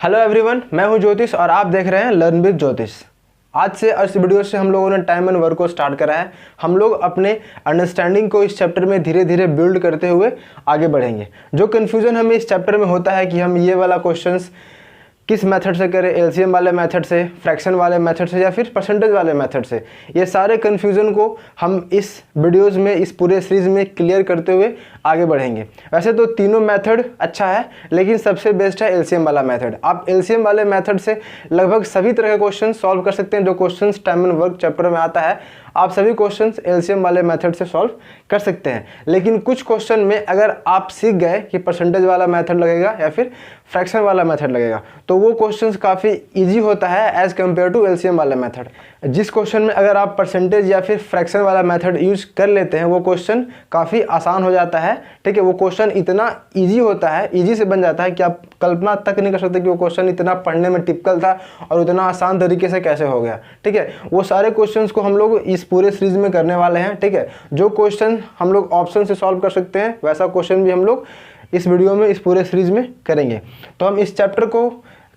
Hello everyone, मैं हूं ज्योतिष और आप देख रहे हैं लर्न विद ज्योतिष। आज से इस वीडियो से हम लोगों ने टाइम एंड वर्क को स्टार्ट करा है। हम लोग अपने अंडरस्टैंडिंग को इस चैप्टर में धीरे धीरे बिल्ड करते हुए आगे बढ़ेंगे। जो कन्फ्यूजन हमें इस चैप्टर में होता है कि हम ये वाला क्वेश्चंस किस मेथड से करें, एलसीएम वाले मेथड से, फ्रैक्शन वाले मेथड से या फिर परसेंटेज वाले मेथड से, ये सारे कन्फ्यूज़न को हम इस वीडियोज़ में, इस पूरे सीरीज़ में क्लियर करते हुए आगे बढ़ेंगे। वैसे तो तीनों मेथड अच्छा है, लेकिन सबसे बेस्ट है एलसीएम वाला मेथड। आप एलसीएम वाले मेथड से लगभग सभी तरह के क्वेश्चन सॉल्व कर सकते हैं। जो question time and work chapter में आता है, आप सभी क्वेश्चंस एलसीएम वाले मेथड से सॉल्व कर सकते हैं। लेकिन कुछ क्वेश्चन में अगर आप सीख गए कि परसेंटेज वाला मेथड लगेगा या फिर फ्रैक्शन वाला मेथड लगेगा, तो वो क्वेश्चंस काफ़ी इजी होता है एज़ कम्पेयर टू एलसीएम वाला मेथड। जिस क्वेश्चन में अगर आप परसेंटेज या फिर फ्रैक्शन वाला मेथड यूज कर लेते हैं, वो क्वेश्चन काफ़ी आसान हो जाता है। ठीक है, वो क्वेश्चन इतना ईजी होता है, ईजी से बन जाता है कि आप कल्पना तक नहीं कर सकते कि वो क्वेश्चन इतना पढ़ने में टिपिकल था और इतना आसान तरीके से कैसे हो गया। ठीक है, वो सारे क्वेश्चंस को हम लोग इस पूरे सीरीज में करने वाले हैं। ठीक है, जो क्वेश्चन हम लोग ऑप्शन से सॉल्व कर सकते हैं, वैसा क्वेश्चन भी हम लोग इस वीडियो में, इस पूरे सीरीज में करेंगे। तो हम इस चैप्टर को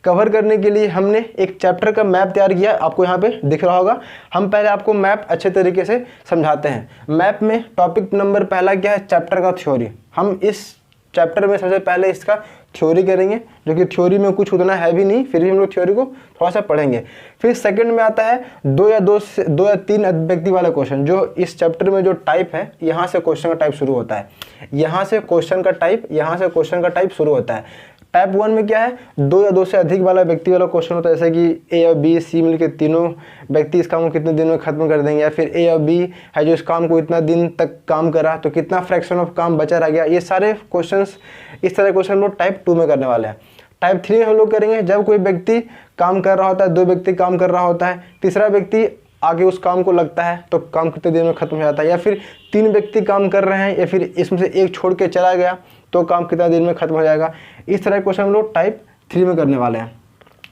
कवर करने के लिए हमने एक चैप्टर का मैप तैयार किया, आपको यहाँ पे दिख रहा होगा। हम पहले आपको मैप अच्छे तरीके से समझाते हैं। मैप में टॉपिक नंबर पहला क्या है? चैप्टर का थ्योरी। हम इस चैप्टर में सबसे पहले इसका थ्योरी करेंगे, जो कि थ्योरी में कुछ उतना है भी नहीं, फिर भी हम लोग थ्योरी को थोड़ा सा पढ़ेंगे। फिर सेकंड में आता है दो या तीन अभिव्यक्ति वाला क्वेश्चन। जो इस चैप्टर में जो टाइप है, यहाँ से क्वेश्चन का टाइप शुरू होता है, यहाँ से क्वेश्चन का टाइप, यहाँ से क्वेश्चन का टाइप शुरू होता है। टाइप 1 में क्या है? दो या दो से अधिक वाला व्यक्ति वाला क्वेश्चन होता है, जैसे कि ए और बी, सी मिलकर तीनों व्यक्ति इस काम को कितने दिन में खत्म कर देंगे, या फिर ए और बी है जो इस काम को इतना दिन तक काम करा तो कितना फ्रैक्शन ऑफ काम बचा रह गया। ये सारे क्वेश्चंस, इस तरह क्वेश्चन हम लोग टाइप 2 में करने वाले हैं। टाइप 3 हम लोग करेंगे जब कोई व्यक्ति काम कर रहा होता है, दो व्यक्ति काम कर रहा होता है, तीसरा व्यक्ति आगे उस काम को लगता है तो काम कितने दिन में खत्म हो जाता है, या फिर तीन व्यक्ति काम कर रहे हैं या फिर इसमें से एक छोड़ के चला गया तो काम कितना दिन में खत्म हो जाएगा। इस तरह क्वेश्चन हम लोग टाइप 3 में करने वाले हैं।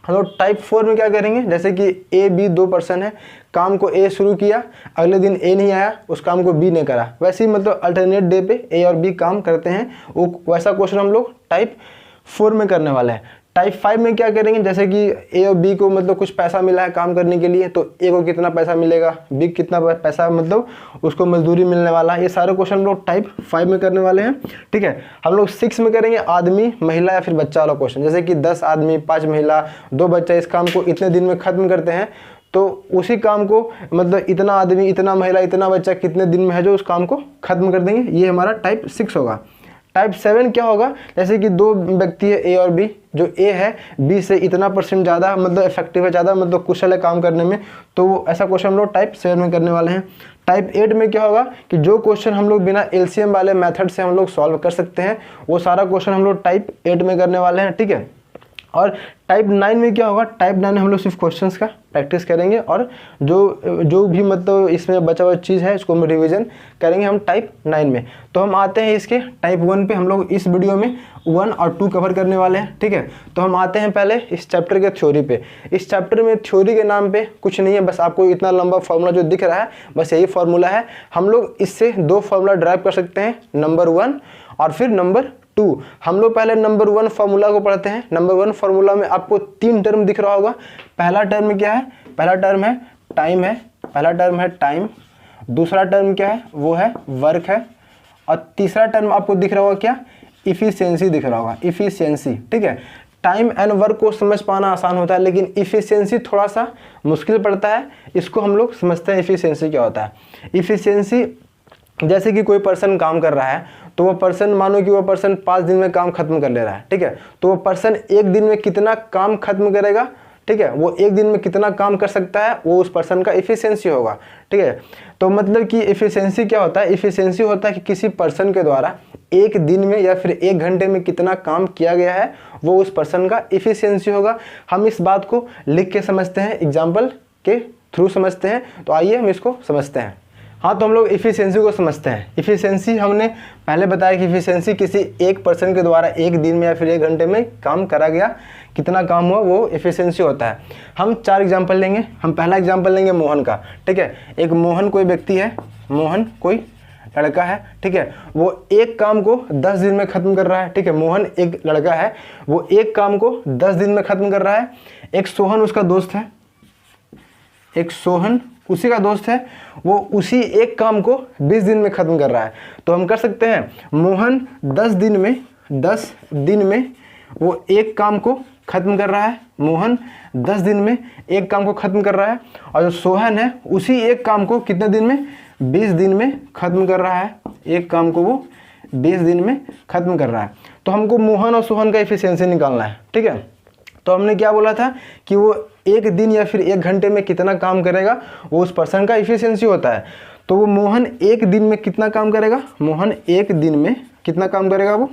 हम लोग टाइप 4 में क्या करेंगे? जैसे कि ए बी दो पर्सन है, काम को ए शुरू किया, अगले दिन ए नहीं आया, उस काम को बी ने करा, वैसे ही मतलब अल्टरनेट डे पे ए और बी काम करते हैं, वो वैसा क्वेश्चन हम लोग टाइप 4 में करने वाले हैं। टाइप 5 में क्या करेंगे? जैसे कि ए और बी को मतलब कुछ पैसा मिला है काम करने के लिए, तो ए को कितना पैसा मिलेगा, बी कितना पैसा मतलब उसको मजदूरी मिलने वाला है। ये सारे क्वेश्चन हम लोग टाइप 5 में करने वाले हैं। ठीक है, हम लोग 6 में करेंगे आदमी, महिला या फिर बच्चा वाला क्वेश्चन। जैसे कि 10 आदमी, 5 महिला, 2 बच्चा इस काम को इतने दिन में खत्म करते हैं, तो उसी काम को मतलब इतना आदमी, इतना महिला, इतना बच्चा कितने दिन में है जो उस काम को खत्म कर देंगे। ये हमारा टाइप 6 होगा। टाइप 7 क्या होगा? जैसे कि दो व्यक्ति है, ए और बी, जो ए है बी से इतना % ज़्यादा मतलब इफेक्टिव है, ज़्यादा मतलब कुशल है काम करने में, तो ऐसा क्वेश्चन हम लोग टाइप 7 में करने वाले हैं। टाइप 8 में क्या होगा कि जो क्वेश्चन हम लोग बिना एलसीएम वाले मेथड से हम लोग सॉल्व कर सकते हैं, वो सारा क्वेश्चन हम लोग टाइप 8 में करने वाले हैं। ठीक है, और टाइप 9 में क्या होगा? टाइप 9 में हम लोग सिर्फ क्वेश्चंस का प्रैक्टिस करेंगे और जो भी मतलब इसमें बचा हुआ चीज़ है इसको हम रिवीजन करेंगे हम टाइप 9 में। तो हम आते हैं इसके टाइप 1 पे। हम लोग इस वीडियो में 1 और 2 कवर करने वाले हैं। ठीक है, तो हम आते हैं पहले इस चैप्टर के थ्योरी पे। इस चैप्टर में थ्योरी के नाम पे कुछ नहीं है, बस आपको इतना लंबा फार्मूला जो दिख रहा है, बस यही फार्मूला है। हम लोग इससे 2 फार्मूला ड्राइव कर सकते हैं, नंबर 1 और फिर नंबर 2। हम लोग पहले नंबर 1 फार्मूला को पढ़ते हैं। नंबर 1 फार्मूला में आपको 3 टर्म दिख रहा होगा। पहला टर्म क्या है? पहला टर्म है टाइम है, पहला टर्म है टाइम। दूसरा टर्म क्या है? वो है वर्क है। और तीसरा टर्म आपको दिख रहा होगा क्या? इफिशियंसी दिख रहा होगा, इफिशियंसी। ठीक है, टाइम एंड वर्क को समझ पाना आसान होता है, लेकिन इफिशियंसी थोड़ा सा मुश्किल पड़ता है। इसको हम लोग समझते हैं इफिशियंसी क्या होता है। इफिशियंसी, जैसे कि कोई पर्सन काम कर रहा है, तो वो पर्सन, मानो कि वो पर्सन 5 दिन में काम खत्म कर ले रहा है। ठीक है, तो वो पर्सन एक दिन में कितना काम खत्म करेगा, ठीक है, वो एक दिन में कितना काम कर सकता है, वो उस पर्सन का इफिशियंसी होगा। ठीक है, तो मतलब कि इफिशियंसी क्या होता है? इफिशियंसी होता है कि किसी पर्सन के द्वारा एक दिन में या फिर 1 घंटे में कितना काम किया गया है, वो उस पर्सन का इफिशियंसी होगा। हम इस बात को लिख के समझते हैं, एग्जाम्पल के थ्रू समझते हैं। तो आइए हम इसको समझते हैं। हाँ, तो हम लोग इफिशियंसी को समझते हैं। इफिशियंसी हमने पहले बताया कि इफिशियंसी किसी एक पर्सन के द्वारा एक दिन में या फिर 1 घंटे में काम करा गया, कितना काम हुआ, वो इफिशियंसी होता है। हम 4 एग्जांपल लेंगे। हम पहला एग्जांपल लेंगे मोहन का। ठीक है, एक मोहन कोई व्यक्ति है, मोहन कोई लड़का है, ठीक है, वो एक काम को 10 दिन में खत्म कर रहा है, ठीक है। मोहन एक लड़का है, वो एक काम को 10 दिन में खत्म कर रहा है। एक सोहन उसका दोस्त है, एक सोहन उसी का दोस्त है, वो उसी एक काम को 20 दिन में खत्म कर रहा है। तो हम कर सकते हैं मोहन 10 दिन में वो एक काम को खत्म कर रहा है। मोहन 10 दिन में एक काम को खत्म कर रहा है, और जो सोहन है उसी एक काम को कितने दिन में, 20 दिन में खत्म कर रहा है। एक काम को वो 20 दिन में खत्म कर रहा है। तो हमको मोहन और सोहन का एफिशिएंसी निकालना है, ठीक है। तो हमने क्या बोला था कि वो एक दिन या फिर एक घंटे में कितना काम करेगा, वो उस पर्सन का एफिशिएंसी होता है। तो वो मोहन एक दिन में कितना काम करेगा, मोहन एक दिन में कितना काम करेगा, वो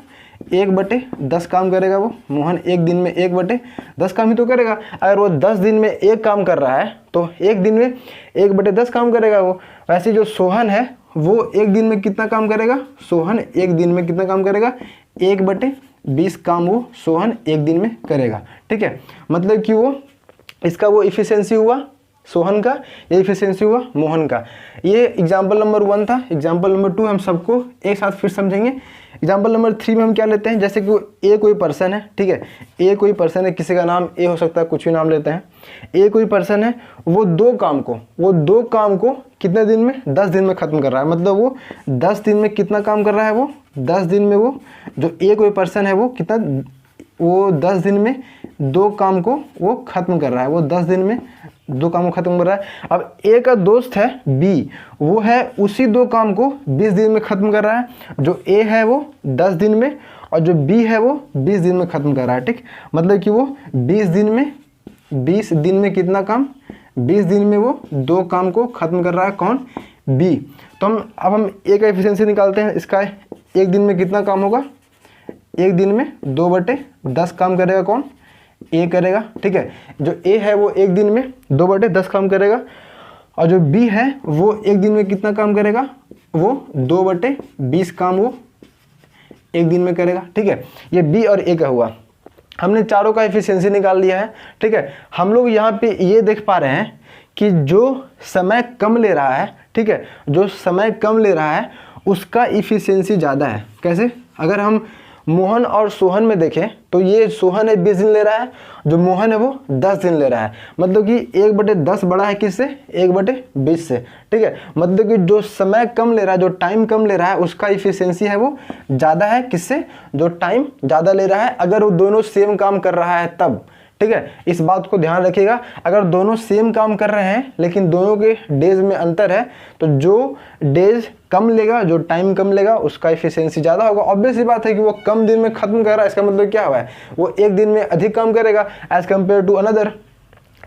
1/10 काम करेगा। वो मोहन एक दिन में 1/10 काम ही तो करेगा। अगर वो 10 दिन में एक काम कर रहा है तो एक दिन में 1/10 काम करेगा वो। वैसे जो सोहन है वो एक दिन में कितना काम करेगा, सोहन एक दिन में कितना काम करेगा, 1/20 काम वो सोहन एक दिन में करेगा, ठीक है। मतलब कि वो इसका वो इफिशियंसी हुआ सोहन का, ये इफिशियंसी हुआ मोहन का। ये एग्जाम्पल नंबर 1 था। एग्जाम्पल नंबर 2 हम सबको एक साथ फिर समझेंगे। एग्जाम्पल नंबर 3 में हम क्या लेते हैं, जैसे कि ए कोई पर्सन है, ठीक है, ए कोई पर्सन है, किसी का नाम ए हो सकता है, कुछ भी नाम लेते हैं। ए कोई पर्सन है, वो दो काम को कितने दिन में, 10 दिन में खत्म कर रहा है। मतलब वो 10 दिन में कितना काम कर रहा है, वो 10 दिन में वो जो ए कोई पर्सन है वो कितना, वो 10 दिन में 2 काम को वो खत्म कर रहा है। वो 10 दिन में 2 काम को खत्म कर रहा है। अब ए का दोस्त है बी, वो है उसी 2 काम को 20 दिन में खत्म कर रहा है। जो ए है वो 10 दिन में, और जो बी है वो 20 दिन में खत्म कर रहा है, ठीक। मतलब कि वो 20 दिन में कितना काम, 20 दिन में वो 2 काम को खत्म कर रहा है। कौन, बी। तो हम ए का एफिशिएंसी निकालते हैं। इसका एक दिन में कितना काम होगा, एक दिन में 2/10 काम करेगा। कौन, ए करेगा, ठीक है। जो ए है वो एक दिन में 2/10 काम करेगा, और जो बी है वो एक दिन में कितना काम करेगा, वो 2/20 काम वो एक दिन में करेगा, ठीक है। ये बी और ए का हुआ। हमने चारों का एफिशिएंसी निकाल लिया है, ठीक है। हम लोग यहाँ पे ये देख पा रहे हैं कि जो समय कम ले रहा है, ठीक है, जो समय कम ले रहा है उसका एफिशिएंसी ज़्यादा है। कैसे, अगर हम मोहन और सोहन में देखें तो ये सोहन है 20 दिन ले रहा है, जो मोहन है वो 10 दिन ले रहा है। मतलब कि 1/10 बड़ा है किससे, 1/20 से, ठीक है। मतलब कि जो समय कम ले रहा है, जो टाइम कम ले रहा है, उसका इफिशियंसी है वो ज़्यादा है किससे, जो टाइम ज़्यादा ले रहा है। अगर वो दोनों सेम काम कर रहा है तब, ठीक है। इस बात को ध्यान रखिएगा, अगर दोनों सेम काम कर रहे हैं लेकिन दोनों के डेज में अंतर है, तो जो डेज कम लेगा, जो टाइम कम लेगा, उसका एफिशिएंसी ज़्यादा होगा। ऑब्वियस सी बात है कि वो कम दिन में खत्म कर रहा है, इसका मतलब क्या हुआ है, वो एक दिन में अधिक काम करेगा एज कम्पेयर टू अनदर,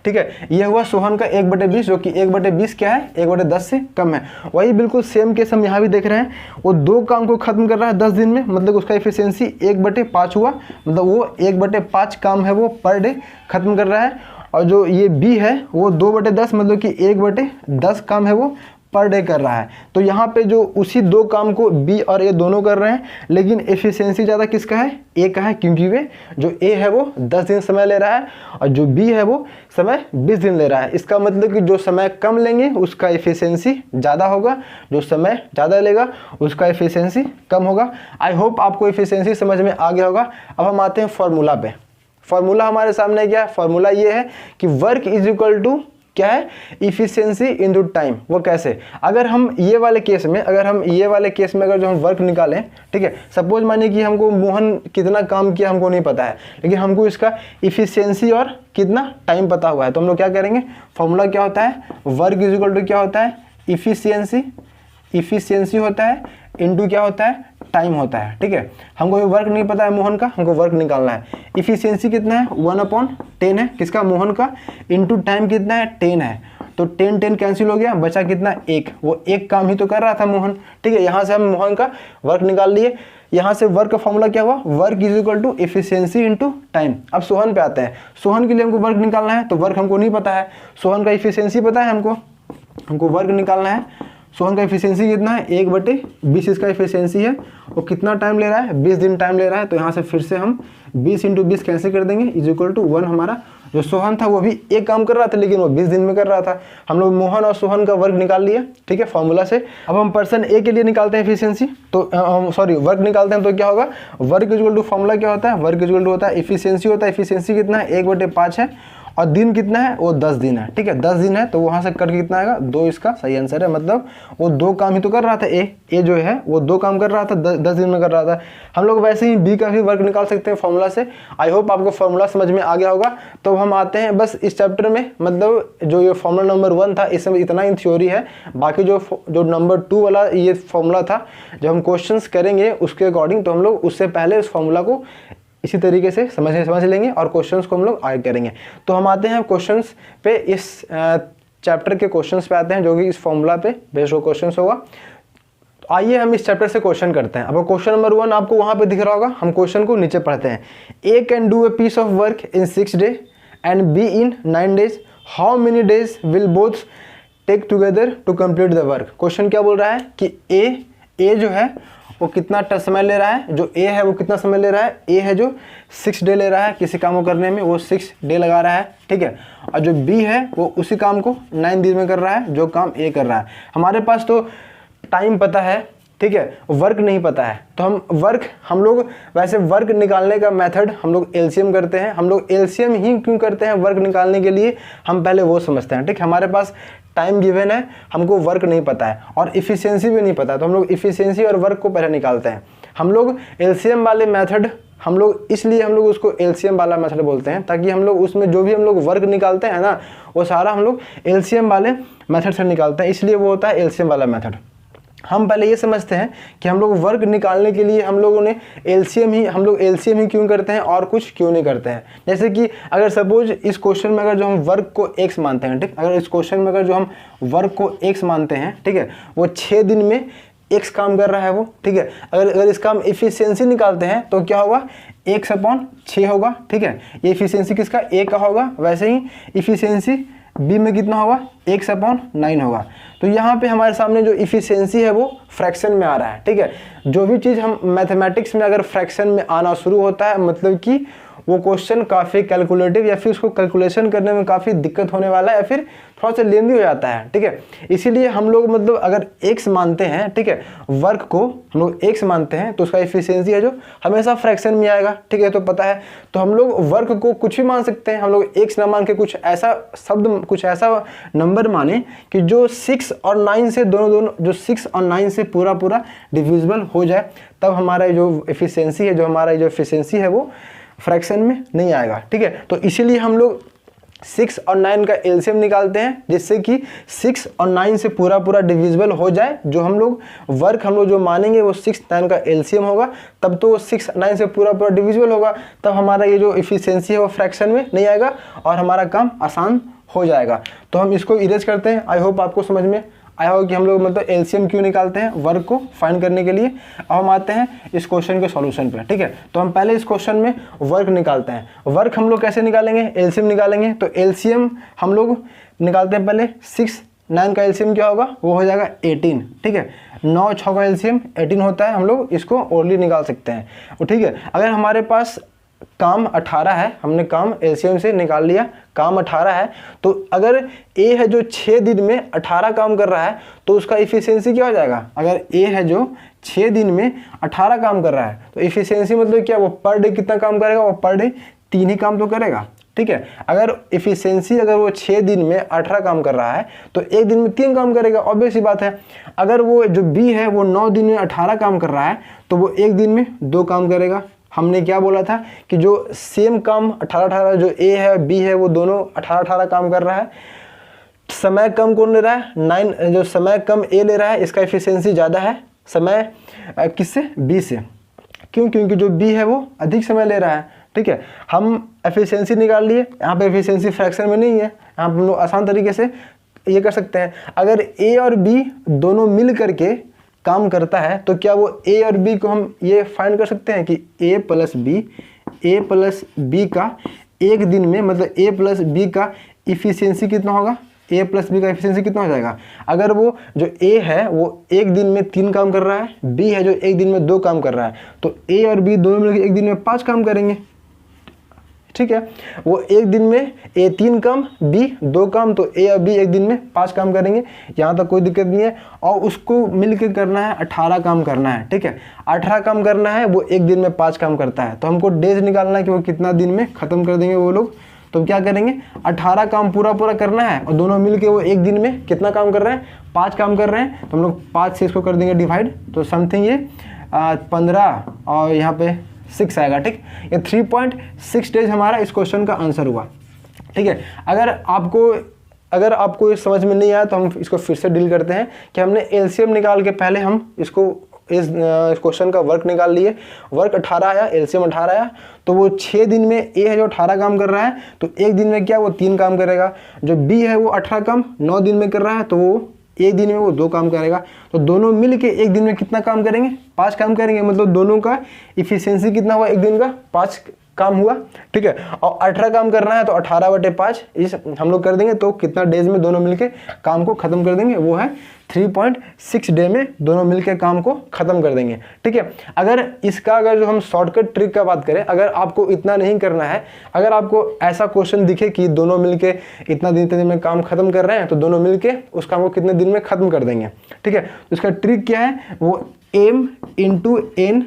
ठीक है। ये हुआ सोहन का 1/20, जो कि 1/20 क्या है, 1/10 से कम है। वही बिल्कुल सेम केस हम यहाँ भी देख रहे हैं, वो 2 काम को खत्म कर रहा है 10 दिन में, मतलब उसका एफिशिएंसी 1/5 हुआ। मतलब वो 1/5 काम है वो पर डे खत्म कर रहा है। और जो ये बी है वो 2/10, मतलब कि 1/10 काम है वो पर डे कर रहा है। तो यहाँ पे जो उसी 2 काम को बी और ए दोनों कर रहे हैं, लेकिन एफिशिएंसी ज़्यादा किसका है, ए का है, क्योंकि वे जो ए है वो 10 दिन समय ले रहा है और जो बी है वो समय 20 दिन ले रहा है। इसका मतलब कि जो समय कम लेंगे उसका एफिशिएंसी ज़्यादा होगा, जो समय ज़्यादा लेगा उसका एफिशिएंसी कम होगा। आई होप आपको एफिशिएंसी समझ में आ गया होगा। अब हम आते हैं फॉर्मूला पे। फॉर्मूला हमारे सामने क्या है, फॉर्मूला ये है कि वर्क इज इक्वल टू क्या है, इफिशियंसी इनटू टाइम। वो कैसे, अगर हम ये वाले केस में अगर जो हम वर्क निकालें, ठीक है, सपोज मानिए कि हमको मोहन कितना काम किया हमको नहीं पता है, लेकिन हमको इसका इफिशियंसी और कितना टाइम पता हुआ है। तो हम लोग क्या करेंगे, फॉर्मूला क्या होता है, वर्क इज इक्वल टू क्या होता है, इफिशियंसी होता है इनटू क्या होता है, टाइम होता है, ठीक है। हमको वर्क नहीं पता है मोहन का, हमको वर्क निकालना है। इफिशियंसी कितना है, 1/10 है किसका, मोहन का, इनटू टाइम कितना है, 10 है। तो 10 कैंसिल हो गया, बचा कितना, 1। वो एक काम ही तो कर रहा था मोहन, ठीक है। यहाँ से हम मोहन का वर्क निकाल लिए। यहाँ से वर्क का फॉर्मूला क्या हुआ, work is equal to efficiency into time. अब सोहन पे आते हैं, सोहन के लिए हमको वर्क निकालना है, तो वर्क हमको नहीं पता है, सोहन का इफिशियंसी पता है हमको वर्क निकालना है। सोहन का एफिशिएंसी कितना है 1/20 इसका एफिशिएंसी है। वो कितना टाइम ले रहा है 20 दिन टाइम ले रहा है। तो यहाँ से फिर से हम 20 × 20 कैंसिल कर देंगे =1। हमारा जो सोहन था वो भी एक काम कर रहा था लेकिन वो 20 दिन में कर रहा था। हम लोग मोहन और सोहन का वर्क निकाल लिया, ठीक है, फॉर्मूला से। अब हम पर्सन ए के लिए निकालते हैं एफिशिएंसी, तो सॉरी वर्क निकालते हैं। तो क्या होगा, वर्क फॉर्मूला क्या होता है, वर्क होता है एफिशिएंसी होता है। एफिशिएंसी कितना है 1/5 है और दिन कितना है वो 10 दिन है, ठीक है, 10 दिन है। तो वहाँ से करके कितना आएगा 2 इसका सही आंसर है। मतलब वो 2 काम ही तो कर रहा था, ए जो है वो 2 काम कर रहा था, 10 दिन में कर रहा था। हम लोग वैसे ही बी का भी वर्क निकाल सकते हैं फॉर्मूला से। आई होप आपको फॉर्मूला समझ में आ गया होगा। तो हम आते हैं बस इस चैप्टर में, मतलब जो ये फॉर्मूला नंबर 1 था इसमें इतना ही थ्योरी है। बाकी जो नंबर 2 वाला ये फॉर्मूला था, जब हम क्वेश्चंस करेंगे उसके अकॉर्डिंग, तो हम लोग उससे पहले उस फॉर्मूला को इसी तरीके से समझ लेंगे और क्वेश्चंस को हम लोग आगे करेंगे। तो हम आते हैं क्वेश्चंस पे, इस चैप्टर के क्वेश्चंस पे आते हैं जो कि इस फॉर्मूला पे बेस्ड क्वेश्चंस होगा। तो आइए हम इस चैप्टर से क्वेश्चन करते हैं। अब क्वेश्चन नंबर 1 आपको वहां पे दिख रहा होगा, हम क्वेश्चन को नीचे पढ़ते हैं। A can do a piece of work in 6 days and B in 9 days। How many days will both take together to complete the work. Question क्या बोल रहा है कि ए जो है वो कितना समय ले रहा है, जो ए है वो कितना समय ले रहा है, ए है जो 6 डे ले रहा है किसी काम को करने में, वो 6 डे लगा रहा है, ठीक है। और जो बी है वो उसी काम को 9 दिन में कर रहा है जो काम ए कर रहा है। हमारे पास तो टाइम पता है, ठीक है, वर्क नहीं पता है। तो हम लोग वैसे वर्क निकालने का मेथड हम लोग एलसीएम करते हैं। हम लोग एलसीएम ही क्यों करते हैं वर्क निकालने के लिए, हम पहले वो समझते हैं, ठीक है। हमारे पास टाइम गिवन है, हमको वर्क नहीं पता है और इफिशियंसी भी नहीं पता है, तो हम लोग इफिशियंसी और वर्क को पहले निकालते हैं। हम लोग एलसीएम वाले मेथड इसलिए हम लोग उसको एलसीएम वाला मेथड बोलते हैं, ताकि हम लोग उसमें जो भी हम लोग वर्क निकालते हैं ना, वो सारा हम लोग एलसीएम वाले मेथड से निकालते हैं, इसलिए वो होता है एलसीएम वाला मेथड। हम पहले ये समझते हैं कि हम लोग वर्क निकालने के लिए हम लोग एलसीएम ही क्यों करते हैं और कुछ क्यों नहीं करते हैं। जैसे कि अगर सपोज इस क्वेश्चन में अगर जो हम वर्क को x मानते हैं, ठीक, अगर इस क्वेश्चन में अगर जो हम वर्क को x मानते हैं, ठीक है, वो 6 दिन में x काम कर रहा है वो, ठीक है। अगर इसका हम इफिशियंसी निकालते हैं तो क्या होगा 1/6 होगा, ठीक है। ये इफिशियंसी किसका ए का होगा। वैसे ही इफिशियंसी बी में कितना होगा 1/9 होगा। तो यहाँ पे हमारे सामने जो इफिशियंसी है वो फ्रैक्शन में आ रहा है, ठीक है। जो भी चीज़ हम मैथमेटिक्स में अगर फ्रैक्शन में आना शुरू होता है, मतलब कि वो क्वेश्चन काफ़ी कैलकुलेटिव या फिर उसको कैलकुलेशन करने में काफ़ी दिक्कत होने वाला है या फिर थोड़ा सा लेंदी हो जाता है, ठीक है। इसीलिए हम लोग मतलब अगर x मानते हैं, ठीक है, वर्क को हम लोग x मानते हैं तो उसका एफिशिएंसी है जो हमेशा फ्रैक्शन में आएगा, ठीक है, तो पता है। तो हम लोग वर्क को कुछ भी मान सकते हैं, हम लोग x ना मान के कुछ ऐसा शब्द, कुछ ऐसा नंबर माने कि जो 6 और 9 से दोनों जो 6 और 9 से पूरा डिविजिबल हो जाए, तब हमारा जो एफिशिएंसी है, जो हमारा जो एफिशिएंसी है वो फ्रैक्शन में नहीं आएगा, ठीक है। तो इसीलिए हम लोग 6 और 9 का एलसीएम निकालते हैं, जिससे कि 6 और 9 से पूरा डिविजिबल हो जाए। जो हम लोग वर्क जो मानेंगे वो 6 9 का एलसीएम होगा, तब तो 6 9 से पूरा डिविजिबल होगा, तब हमारा ये जो एफिशिएंसी है वो फ्रैक्शन में नहीं आएगा और हमारा काम आसान हो जाएगा। तो हम इसको इरेज करते हैं। आई होप आपको समझ में आया होगा कि हम लोग मतलब एलसीएम क्यों निकालते हैं वर्क को फाइंड करने के लिए। अब हम आते हैं इस क्वेश्चन के सॉल्यूशन पे, ठीक है। तो हम पहले इस क्वेश्चन में वर्क निकालते हैं। वर्क हम लोग कैसे निकालेंगे, एलसीएम निकालेंगे। तो एलसीएम हम लोग निकालते हैं पहले 6 9 का एलसीएम क्या होगा, वो हो जाएगा 18, ठीक है। 9 6 का एलसीएम 18 होता है, हम लोग इसको ओरली निकाल सकते हैं, ठीक है। अगर हमारे पास काम 18 है, हमने काम एलसीएम से निकाल लिया, काम 18 है, तो अगर ए है जो 6 दिन में 18 काम कर रहा है तो उसका इफिशियंसी क्या हो जाएगा। अगर ए है जो 6 दिन में 18 काम कर रहा है तो इफिशियंसी मतलब क्या, वो पर डे कितना काम करेगा, वो पर डे 3 ही काम तो करेगा, ठीक है। अगर इफिशियंसी अगर वो 6 दिन में 18 काम कर रहा है तो एक दिन में 3 काम करेगा, ऑब्वियस सी बात है। अगर वो जो बी है वो 9 दिन में 18 काम कर रहा है तो वो एक दिन में 2 काम करेगा। हमने क्या बोला था कि जो सेम काम 18 जो ए है बी है वो दोनों 18 काम कर रहा है। समय कम कौन ले रहा है, 9 जो समय कम ए ले रहा है, इसका एफिशिएंसी ज़्यादा है समय किससे, बी से। क्यों, क्योंकि जो बी है वो अधिक समय ले रहा है, ठीक है। हम एफिशिएंसी निकाल लिए, यहाँ पे एफिशिएंसी फ्रैक्शन में नहीं है, यहाँ हम लोग आसान तरीके से ये कर सकते हैं। अगर ए और बी दोनों मिल करके काम करता है तो क्या वो ए और बी को हम ये फाइंड कर सकते हैं कि ए प्लस बी का एक दिन में, मतलब ए प्लस बी का इफिशियंसी कितना होगा, ए प्लस बी का एफिशिएंसी कितना हो जाएगा? अगर वो जो ए है वो एक दिन में 3 काम कर रहा है, बी है जो एक दिन में 2 काम कर रहा है, तो ए और बी दोनों मिलकर एक दिन में 5 काम करेंगे। ठीक है, वो एक दिन में ए 3 काम, बी 2 काम, तो ए और बी एक दिन में 5 काम करेंगे। यहाँ तक कोई दिक्कत नहीं है। और उसको मिलकर करना है 18 काम करना है। ठीक है, 18 काम करना है, वो एक दिन में 5 काम करता है, तो हमको डेज निकालना है कि वो कितना दिन में खत्म कर देंगे वो लोग। तो क्या करेंगे, 18 काम पूरा करना है और दोनों मिलके वो एक दिन में कितना काम कर रहे हैं? 5 काम कर रहे हैं। तो हम लोग 5 से इसको कर देंगे डिवाइड, तो समथिंग ये 15 और यहाँ पे 6 आएगा। ठीक, ये 3.6 डेज हमारा इस क्वेश्चन का आंसर हुआ। ठीक है, अगर आपको ये समझ में नहीं आया तो हम इसको फिर से डील करते हैं कि हमने एलसीएम निकाल के पहले हम इसको इस क्वेश्चन का वर्क निकाल लिए। वर्क 18 आया, एलसीएम 18 आया, तो वो 6 दिन में ए है जो 18 काम कर रहा है, तो एक दिन में क्या वो 3 काम करेगा। जो बी है वो 18 काम 9 दिन में कर रहा है, तो वो एक दिन में वो 2 काम करेगा। तो दोनों मिल के एक दिन में कितना काम करेंगे? 5 काम करेंगे। मतलब दोनों का इफिशियंसी कितना हुआ एक दिन का? 5 काम हुआ। ठीक है, और 18 काम करना है तो 18/5 इस हम लोग कर देंगे, तो कितना डेज में दोनों मिलके काम को खत्म कर देंगे? वो है 3.6 डे में दोनों मिलके काम को खत्म कर देंगे। ठीक है, अगर जो हम शॉर्टकट ट्रिक का बात करें, अगर आपको इतना नहीं करना है, अगर आपको ऐसा क्वेश्चन दिखे कि दोनों मिलके इतना दिन में काम खत्म कर रहे हैं, तो दोनों मिलके उस काम को कितने दिन में खत्म कर देंगे। ठीक है, उसका ट्रिक क्या है? वो m इंटू एन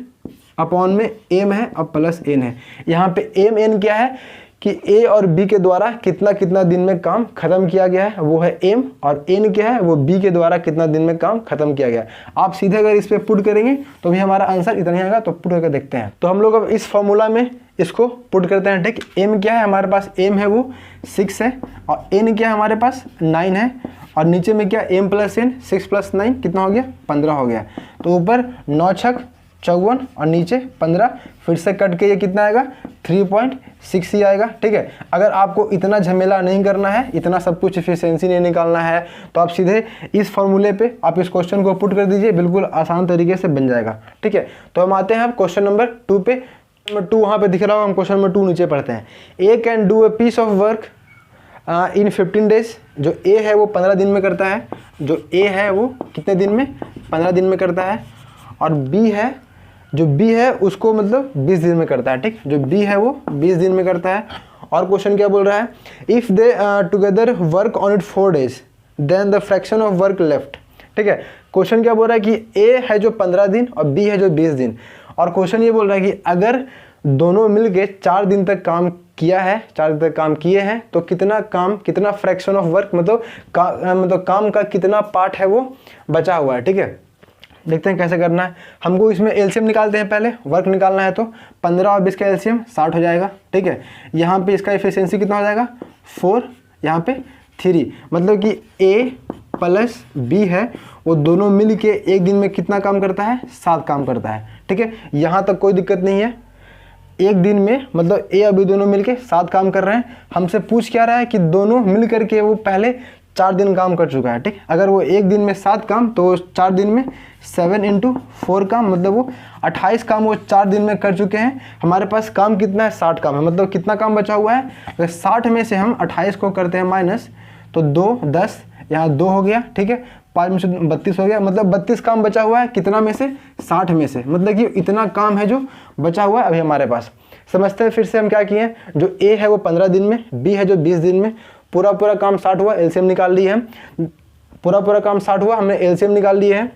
अपॉन में m है और प्लस n है। यहाँ पे m n क्या है कि a और b के द्वारा कितना दिन में काम खत्म किया गया है, वो है m, और n क्या है? वो b के द्वारा कितना दिन में काम खत्म किया गया है। आप सीधे अगर इस पे पुट करेंगे तो भी हमारा आंसर इतना ही आएगा। तो पुट करके देखते हैं। तो हम लोग अब इस फॉर्मूला में इसको पुट करते हैं। ठीक, m क्या है हमारे पास? m है वो 6 है, और n क्या है हमारे पास? 9 है, और नीचे में क्या m प्लस n, 6 प्लस 9 कितना हो गया? 15 हो गया। तो ऊपर 9 छक 54 और नीचे 15, फिर से कट के ये कितना आएगा? 3.6 ही आएगा। ठीक है, अगर आपको इतना झमेला नहीं करना है, इतना सब कुछ एफिशिएंसी नहीं निकालना है, तो आप सीधे इस फॉर्मूले पे आप इस क्वेश्चन को पुट कर दीजिए, बिल्कुल आसान तरीके से बन जाएगा। ठीक है, तो हम आते हैं अब क्वेश्चन नंबर 2 पे। नंबर 2 वहाँ पे दिख रहा हो, हम क्वेश्चन नंबर 2 नीचे पढ़ते हैं। A can do a piece of work in 15 days. जो ए है वो 15 दिन में करता है। जो ए है वो कितने दिन में? 15 दिन में करता है। और बी है, जो बी है उसको मतलब 20 दिन में करता है। ठीक, जो बी है वो 20 दिन में करता है। और क्वेश्चन क्या बोल रहा है? If they together work on it 4 days then the fraction of work left. ठीक है, क्वेश्चन क्या बोल रहा है कि ए है जो 15 दिन और बी है जो 20 दिन, और क्वेश्चन ये बोल रहा है कि अगर दोनों मिलके 4 दिन तक काम किया है, 4 दिन तक काम किए हैं, तो कितना फ्रैक्शन ऑफ वर्क मतलब काम का कितना पार्ट है वो बचा हुआ है। ठीक है, देखते हैं कैसे करना है। हमको इसमें एलसीएम निकालते हैं, पहले वर्क निकालना है, तो 15 और 20 का एलसीएम 60 हो जाएगा। ठीक है, यहाँ पे इसका एफिशिएंसी कितना हो जाएगा? 4, यहाँ पे 3, मतलब कि ए प्लस बी है वो दोनों मिल के एक दिन में कितना काम करता है? 7 काम करता है। ठीक है, यहाँ तक कोई दिक्कत नहीं है। एक दिन में मतलब ए और बी दोनों मिलके 7 काम कर रहे हैं। हमसे पूछ क्या रहा है कि दोनों मिल करके वो पहले 4 दिन काम कर चुका है। ठीक, अगर वो एक दिन में 7 काम, तो 4 दिन में 7 × 4 काम, मतलब वो 28 काम वो 4 दिन में कर चुके हैं। हमारे पास काम कितना है? 60 काम है। मतलब कितना काम बचा हुआ है? अगर 60 में से हम 28 को करते हैं माइनस, तो 2 10, यहाँ 2 हो गया। ठीक है, 5 में से 32 हो गया, मतलब 32 काम बचा हुआ है। कितना में से? 60 में से, मतलब कि इतना काम है जो बचा हुआ है अभी हमारे पास। समझते हैं फिर से हम क्या किए हैं। जो ए है वो 15 दिन में, बी है जो 20 दिन में, पूरा काम 60 हुआ, एलसीएम निकाल लिए हम। पूरा काम 60 हुआ, हमने एलसीएम निकाल लिए हैं।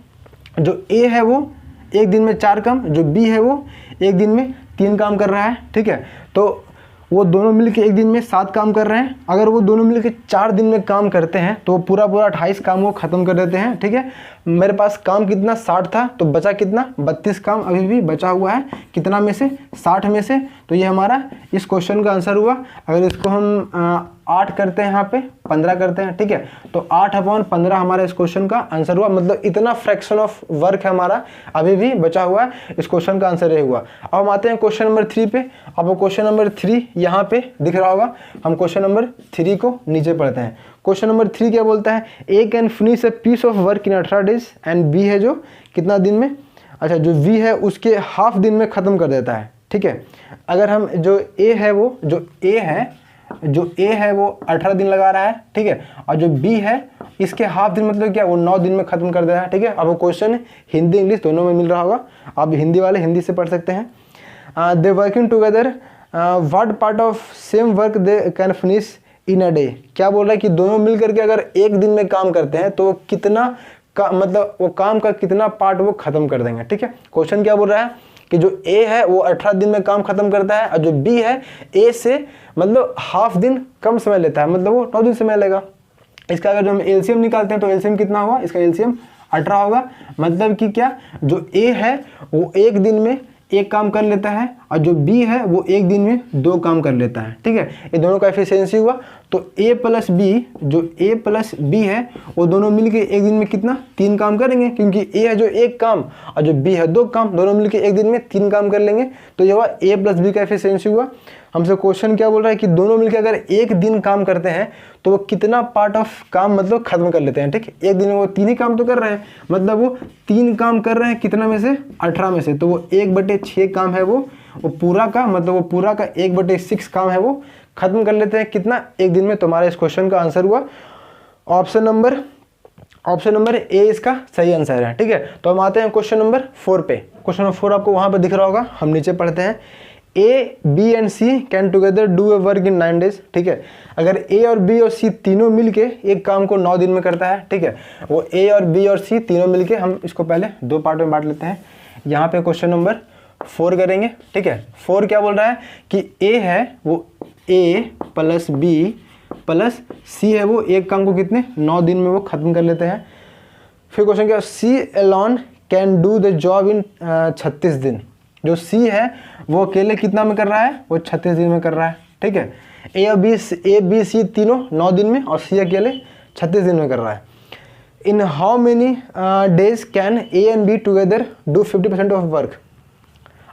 जो ए है वो एक दिन में 4 काम, जो बी है वो एक दिन में 3 काम कर रहा है। ठीक है, तो वो दोनों मिलके एक दिन में 7 काम कर रहे हैं। अगर वो दोनों मिलके 4 दिन में काम करते हैं तो पूरा 28 काम वो खत्म कर देते हैं। ठीक है, मेरे पास काम कितना? 60 था, तो बचा कितना? 32 काम अभी भी बचा हुआ है। कितना में से? 60 में से। तो ये हमारा इस क्वेश्चन का आंसर हुआ। अगर इसको हम 8 करते हैं, यहाँ पे 15 करते हैं। ठीक है, तो 8/15 हमारा इस क्वेश्चन का आंसर हुआ। मतलब इतना फ्रैक्शन ऑफ वर्क है हमारा अभी भी बचा हुआ है। इस क्वेश्चन का आंसर ये हुआ। अब हम आते हैं क्वेश्चन नंबर 3 पे। अब क्वेश्चन नंबर 3 यहाँ पे दिख रहा होगा। हम क्वेश्चन नंबर 3 को नीचे पढ़ते हैं। क्वेश्चन नंबर 3 क्या बोलता है? A can finish a piece of work in 18 days and B है जो कितना दिन में? अच्छा, जो बी है उसके हाफ दिन में ख़त्म कर देता है। ठीक है, अगर हम जो ए है वो जो ए है जो ए है वो 18 दिन लगा रहा है, ठीक है, और जो बी है इसके हाफ दिन मतलब क्या, वो 9 दिन में खत्म कर दे रहा है, ठीक है। अब वो क्वेश्चन हिंदी इंग्लिश दोनों में मिल रहा होगा, आप हिंदी वाले हिंदी से पढ़ सकते हैं। They working together, what part of same work they can finish in a day. क्या बोल रहा है कि दोनों मिल करके अगर एक दिन में काम करते हैं तो कितना का मतलब वो काम का कितना पार्ट वो खत्म कर देंगे, ठीक है। क्वेश्चन क्या बोल रहा है कि जो ए है वो 18 दिन में काम खत्म करता है और जो बी है ए से मतलब हाफ दिन कम समय लेता है, मतलब वो 9 दिन समय लेगा। इसका अगर जो हम एलसीएम निकालते हैं तो एलसीएम कितना होगा, इसका एलसीएम 18 होगा। मतलब कि क्या, जो ए है वो एक दिन में एक काम कर लेता है और जो बी है वो एक दिन में 2 काम कर लेता है, ठीक है। ये दोनों का एफिशिएंसी हुआ तो a प्लस बी, जो a प्लस बी है वो दोनों मिलके एक दिन में कितना 3 काम करेंगे, क्योंकि a है जो 1 काम और जो b है 2 काम, दोनों मिलके एक दिन में 3 काम कर लेंगे। तो ये हुआ a प्लस बी का एफिशिएंसी हुआ। हमसे क्वेश्चन क्या बोल रहा है कि दोनों मिलकर अगर एक दिन काम करते हैं तो वो कितना पार्ट ऑफ काम मतलब खत्म कर लेते हैं, ठीक। एक दिन में वो 3 ही काम तो कर रहे हैं, मतलब वो 3 काम कर रहे हैं कितना में से, 18 में से, तो वो 1/6 काम है वो पूरा का, मतलब वो पूरा का 1/6 काम है वो खत्म कर लेते हैं कितना, एक दिन में। तुम्हारा इस क्वेश्चन का आंसर हुआ ऑप्शन नंबर ए इसका सही आंसर है, ठीक है। तो हम आते हैं क्वेश्चन नंबर 4 पे। क्वेश्चन नंबर 4 आपको वहां पर दिख रहा होगा, हम नीचे पढ़ते हैं। A B and C can together do a work in 9 days, ठीक है। अगर ए और बी और सी तीनों मिलके एक काम को 9 दिन में करता है, ठीक है, वो ए और बी और सी तीनों मिलके, हम इसको पहले 2 पार्ट में बांट लेते हैं। यहाँ पे क्वेश्चन नंबर 4 करेंगे, ठीक है। 4 क्या बोल रहा है कि ए है वो ए प्लस बी प्लस सी है वो एक काम को कितने 9 दिन में वो खत्म कर लेते हैं। फिर क्वेश्चन क्या, C alone can do the job in 36 दिन। जो सी है वो अकेले कितना में कर रहा है, वो 36 दिन में कर रहा है, ठीक है। ए बी सी तीनों 9 दिन में और सी अकेले 36 दिन में कर रहा है। In how many days can a and B together do 50% of work.